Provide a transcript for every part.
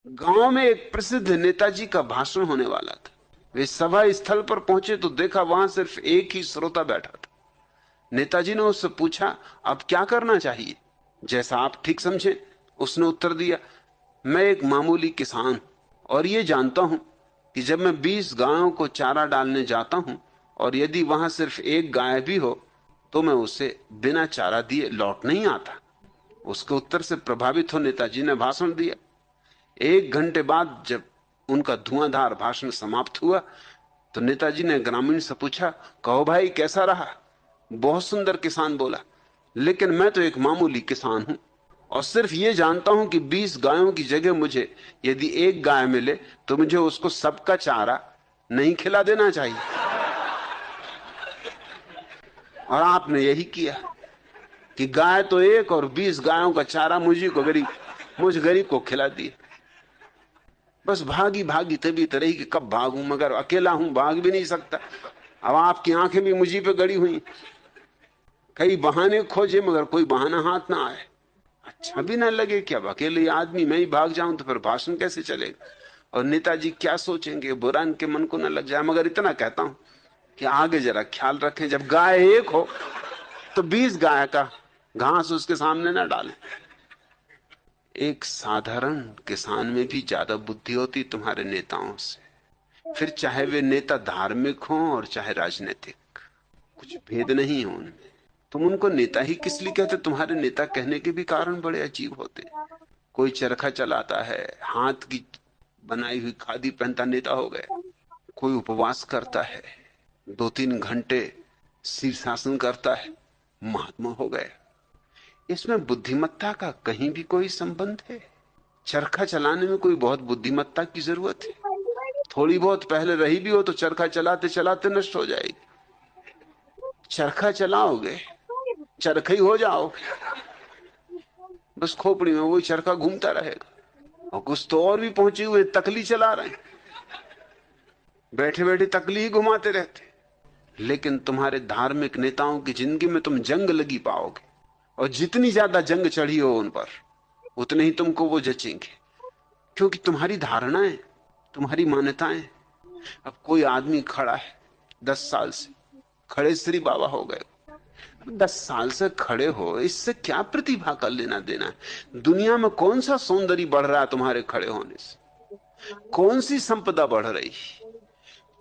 गांव में एक प्रसिद्ध नेताजी का भाषण होने वाला था। वे सभा स्थल पर पहुंचे तो देखा वहां सिर्फ एक ही श्रोता बैठा था। नेताजी ने उससे पूछा, अब क्या करना चाहिए? जैसा आप ठीक समझें, उसने उत्तर दिया। मैं एक मामूली किसान हूं और ये जानता हूं कि जब मैं 20 गायों को चारा डालने जाता हूं और यदि वहां सिर्फ एक गाय भी हो तो मैं उसे बिना चारा दिए लौट नहीं आता। उसके उत्तर से प्रभावित हो नेताजी ने भाषण दिया। 1 घंटे बाद जब उनका धुआंधार भाषण समाप्त हुआ तो नेताजी ने ग्रामीण से पूछा, कहो भाई कैसा रहा? बहुत सुंदर, किसान बोला, लेकिन मैं तो एक मामूली किसान हूं और सिर्फ ये जानता हूं कि 20 गायों की जगह मुझे यदि एक गाय मिले तो मुझे उसको सबका चारा नहीं खिला देना चाहिए। और आपने यही किया कि गाय तो एक और 20 गायों का चारा मुझ गरीब को खिला दिया। बस भागी भागी तबीयत रही कि कब भागूं, मगर अकेला हूं, भाग भी नहीं सकता। अब आपकी आंखें भी मुझी पे गड़ी हुई। कई बहाने खोजे मगर कोई बहाना हाथ ना आए। अच्छा भी ना लगे कि अब अकेले आदमी मैं ही भाग जाऊं तो फिर भाषण कैसे चलेगा और नेताजी क्या सोचेंगे, बुरा इनके मन को ना लग जाए। मगर इतना कहता हूं कि आगे जरा ख्याल रखें, जब गाय एक हो तो 20 गाय का घास उसके सामने ना डालें। एक साधारण किसान में भी ज्यादा बुद्धि होती तुम्हारे नेताओं से, फिर चाहे वे नेता धार्मिक हों और चाहे राजनीतिक, कुछ भेद नहीं है उनमें। तुम उनको नेता ही किस लिए कहते? तुम्हारे नेता कहने के भी कारण बड़े अजीब होते। कोई चरखा चलाता है, हाथ की बनाई हुई खादी पहनता नेता हो गया। कोई उपवास करता है, 2-3 घंटे शीर्षासन करता है, महात्मा हो गया। इसमें बुद्धिमत्ता का कहीं भी कोई संबंध है? चरखा चलाने में कोई बहुत बुद्धिमत्ता की जरूरत है? थोड़ी बहुत पहले रही भी हो तो चरखा चलाते चलाते नष्ट हो जाएगी। चरखा चलाओगे, चरखा ही हो जाओगे। बस खोपड़ी में वही चरखा घूमता रहेगा। और कुछ तो और भी पहुंचे हुए तकली चला रहे हैं, बैठे बैठे तकली ही घुमाते रहते। लेकिन तुम्हारे धार्मिक नेताओं की जिंदगी में तुम जंग लगी पाओगे, और जितनी ज्यादा जंग चढ़ी हो उन पर उतने ही तुमको वो जचेंगे, क्योंकि तुम्हारी धारणाएं, तुम्हारी मान्यताएं। अब कोई आदमी खड़ा है 10 साल से, खड़े श्री बाबा हो गए। 10 साल से खड़े हो, इससे क्या प्रतिभा का लेना देना है? दुनिया में कौन सा सौंदर्य बढ़ रहा है तुम्हारे खड़े होने से? कौन सी संपदा बढ़ रही,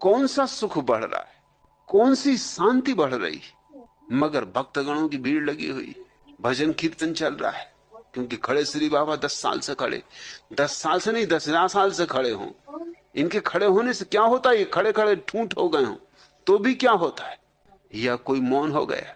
कौन सा सुख बढ़ रहा है, कौन सी शांति बढ़ रही? मगर भक्तगणों की भीड़ लगी हुई, भजन कीर्तन चल रहा है, क्योंकि खड़े श्री बाबा 10 साल से खड़े, 10 साल से नहीं 10,000 साल से खड़े हों। इनके खड़े होने से क्या होता है? ये खड़े खड़े ठूंठ हो गए हों तो भी क्या होता है? या कोई मौन हो गया,